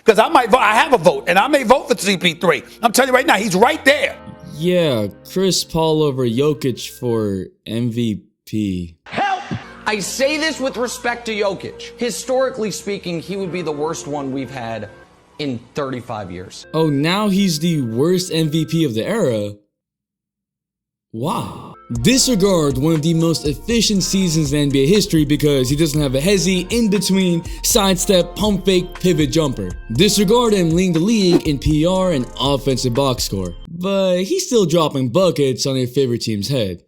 because I might vote. I have a vote, and I may vote for CP3. I'm telling you right now, he's right there. Yeah, Chris Paul over Jokic for MVP. Help! I say this with respect to Jokic. Historically speaking, he would be the worst one we've had in 35 years. Oh, now he's the worst MVP of the era? Wow. Disregard, one of the most efficient seasons in NBA history because he doesn't have a hezi, in between, sidestep, pump fake, pivot jumper. Disregard him leading the league in PR and offensive box score. But he's still dropping buckets on your favorite team's head.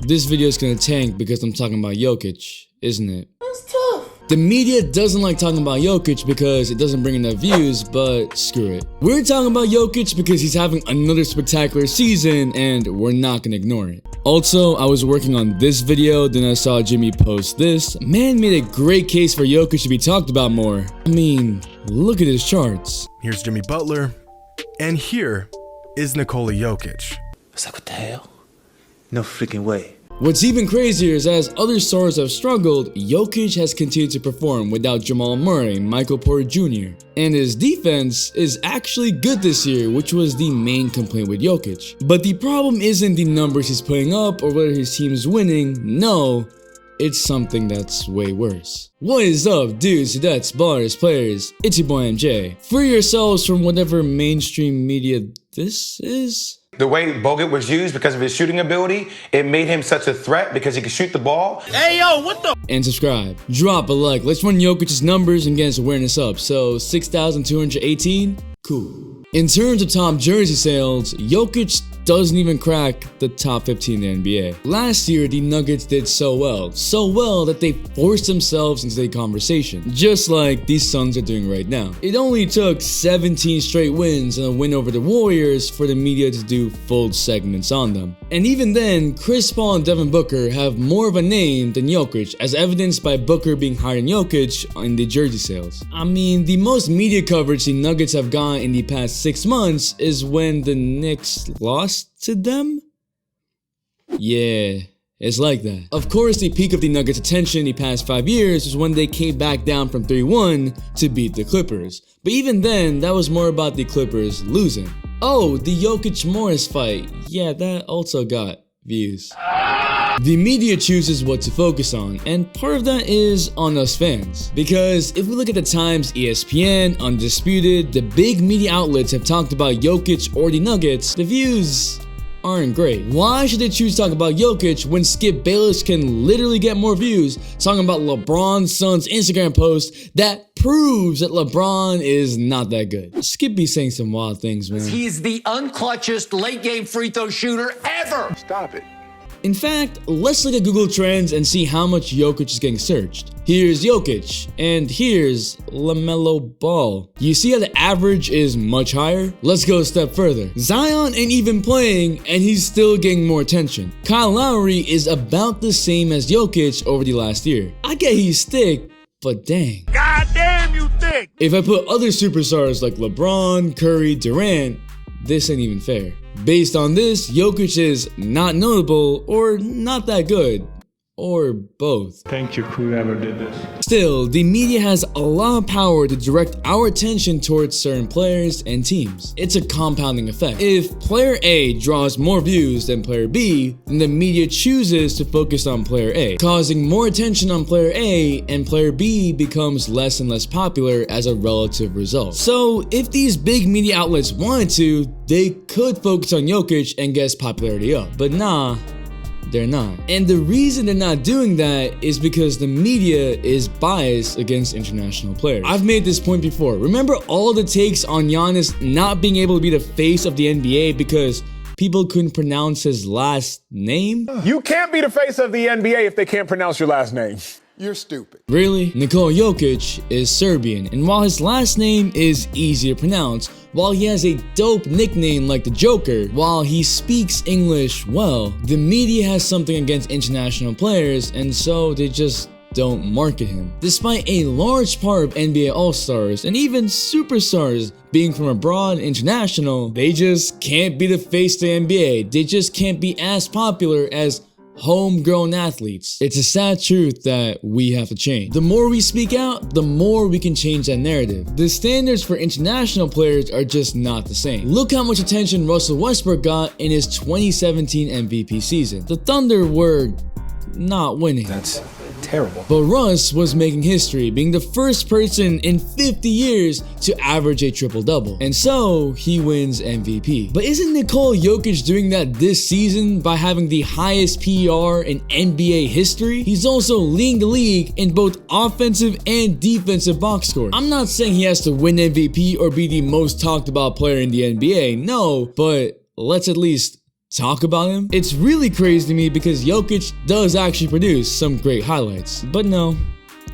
This video is gonna tank because I'm talking about Jokic, isn't it? That's tough. The media doesn't like talking about Jokic because it doesn't bring enough views, but screw it. We're talking about Jokic because he's having another spectacular season and we're not gonna ignore it. Also, I was working on this video, then I saw Jxmy post this. Man made a great case for Jokic to be talked about more. I mean, look at his charts. Here's Jimmy Butler, and here is Nikola Jokic. It's like, what the hell? No freaking way. What's even crazier is as other stars have struggled, Jokic has continued to perform without Jamaal Murray, Michael Porter Jr. And his defense is actually good this year, which was the main complaint with Jokic. But the problem isn't the numbers he's putting up or whether his team is winning, no, it's something that's way worse. What is up, dudes, dudettes, ballers, players? It's your boy MJ. Free yourselves from whatever mainstream media this is. The way Bogut was used because of his shooting ability, it made him such a threat because he could shoot the ball. Hey, yo, what the? And subscribe. Drop a like. Let's run Jokic's numbers and get his awareness up. So 6,218? Cool. In terms of top jersey sales, Jokic doesn't even crack the top 15 in the NBA. Last year, the Nuggets did so well that they forced themselves into the conversation, just like these Suns are doing right now. It only took 17 straight wins and a win over the Warriors for the media to do full segments on them. And even then, Chris Paul and Devin Booker have more of a name than Jokic, as evidenced by Booker being higher than Jokic in the jersey sales. I mean, the most media coverage the Nuggets have gotten in the past 6 months is when the Knicks lost to them? Yeah, it's like that. Of course, the peak of the Nuggets' attention the past 5 years was when they came back down from 3-1 to beat the Clippers. But even then, that was more about the Clippers losing. Oh, the Jokic-Morris fight. Yeah, that also got views. The media chooses what to focus on, and part of that is on us fans. Because if we look at the Times, ESPN, Undisputed, the big media outlets have talked about Jokic or the Nuggets, the views aren't great. Why should they choose to talk about Jokic when Skip Bayless can literally get more views talking about LeBron's son's Instagram post that proves that LeBron is not that good? Skip be saying some wild things, man. He's the unclutchest late game free throw shooter ever. Stop it. In fact, let's look at Google Trends and see how much Jokic is getting searched. Here's Jokic, and here's LaMelo Ball. You see how the average is much higher? Let's go a step further. Zion ain't even playing, and he's still getting more attention. Kyle Lowry is about the same as Jokic over the last year. I get he's thick, but dang. God damn, you thick. If I put other superstars like LeBron, Curry, Durant, this ain't even fair. Based on this, Jokic is not notable or not that good. Or both. Thank you, whoever did this. Still, the media has a lot of power to direct our attention towards certain players and teams. It's a compounding effect. If player A draws more views than player B, then the media chooses to focus on player A, causing more attention on player A, and player B becomes less and less popular as a relative result. So, if these big media outlets wanted to, they could focus on Jokic and get his popularity up. But nah, they're not. And the reason they're not doing that is because the media is biased against international players. I've made this point before. Remember all the takes on Giannis not being able to be the face of the NBA because people couldn't pronounce his last name? You can't be the face of the NBA if they can't pronounce your last name. You're stupid. Really? Nikola Jokic is Serbian, and while his last name is easy to pronounce, while he has a dope nickname like the Joker, while he speaks English well, the media has something against international players, and so they just don't market him. Despite a large part of NBA All-Stars and even superstars being from abroad and international, they just can't be the face of the NBA. They just can't be as popular as homegrown athletes. It's a sad truth that we have to change. The more we speak out, the more we can change that narrative. The standards for international players are just not the same. Look how much attention Russell Westbrook got in his 2017 MVP season. The Thunder were not winning. That's terrible. But Russ was making history, being the first person in 50 years to average a triple-double. And so, he wins MVP. But isn't Nikola Jokic doing that this season by having the highest PER in NBA history? He's also leading the league in both offensive and defensive box score. I'm not saying he has to win MVP or be the most talked about player in the NBA, no, but let's at least talk about him. It's really crazy to me because Jokic does actually produce some great highlights, but no,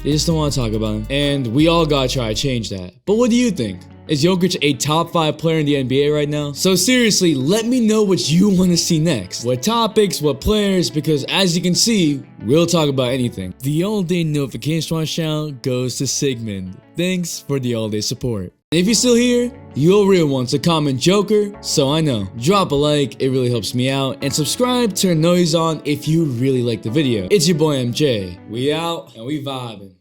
they just don't want to talk about him, and we all gotta try to change that. But what do you think? Is Jokic a top 5 player in the NBA right now? So seriously, let me know what you want to see next. What topics, what players, because as you can see, we'll talk about anything. The all-day notification shout goes to Sigmund. Thanks for the all-day support. And if you're still here, you'll really want to comment Joker, so I know. Drop a like, it really helps me out, and subscribe, turn noise on if you really like the video. It's your boy MJ. We out, and we vibing.